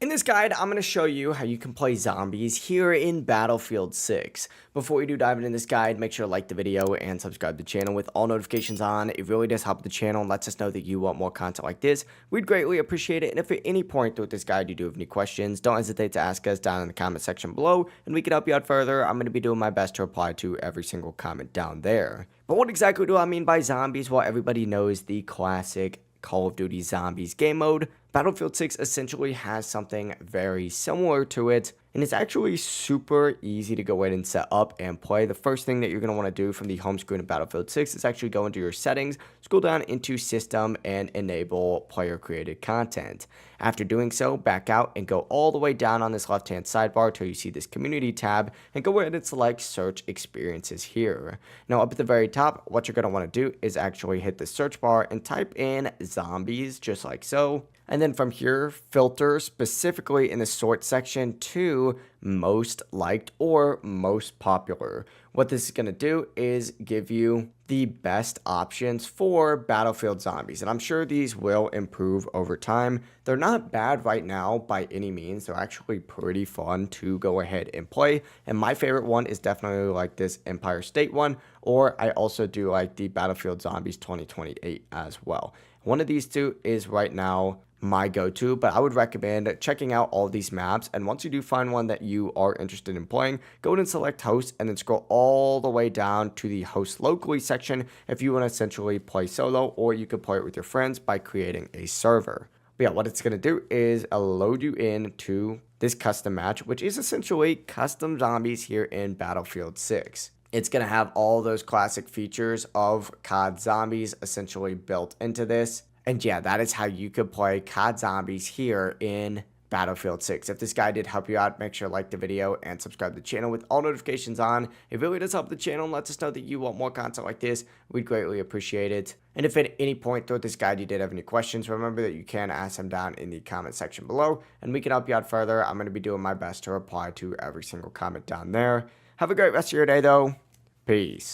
In this guide, I'm going to show you how you can play zombies here in Battlefield 6. Before we do dive into this guide, make sure to like the video and subscribe to the channel with all notifications on. It really does help the channel and lets us know that you want more content like this. We'd greatly appreciate it. And if at any point throughout this guide you do have any questions, don't hesitate to ask us down in the comment section below and we can help you out further. I'm going to be doing my best to reply to every single comment down there. But what exactly do I mean by zombies? Well, everybody knows the classic Call of Duty Zombies game mode. Battlefield 6 essentially has something very similar to it, and it's actually super easy to go in and set up and play. The first thing that you're going to want to do from the home screen of Battlefield 6 is actually go into your settings, scroll down into System, and enable Player Created Content. After doing so, back out and go all the way down on this left-hand sidebar till you see this Community tab, and go ahead and select Search Experiences here. Now, up at the very top, what you're going to want to do is actually hit the search bar and type in zombies, just like so. And then from here, filter specifically in the sort section to most liked or most popular. What this is going to do is give you the best options for Battlefield Zombies. And I'm sure these will improve over time. They're not bad right now by any means. They're actually pretty fun to go ahead and play. And my favorite one is definitely like this Empire State one. Or I also do like the Battlefield Zombies 2028 as well. One of these two is right now my go-to, but I would recommend checking out all these maps, and once you do find one that you are interested in playing, go ahead and select host and then scroll all the way down to the host locally section if you want to essentially play solo, or you could play it with your friends by creating a server. But yeah, what it's going to do is load you into this custom match, which is essentially custom zombies here in Battlefield 6. It's going to have all those classic features of COD Zombies essentially built into this. And yeah, that is how you could play COD Zombies here in Battlefield 6. If this guide did help you out, make sure to like the video and subscribe to the channel with all notifications on. It really does help the channel and lets us know that you want more content like this. We'd greatly appreciate it. And if at any point throughout this guide you did have any questions, remember that you can ask them down in the comment section below, and we can help you out further. I'm going to be doing my best to reply to every single comment down there. Have a great rest of your day, though. Peace.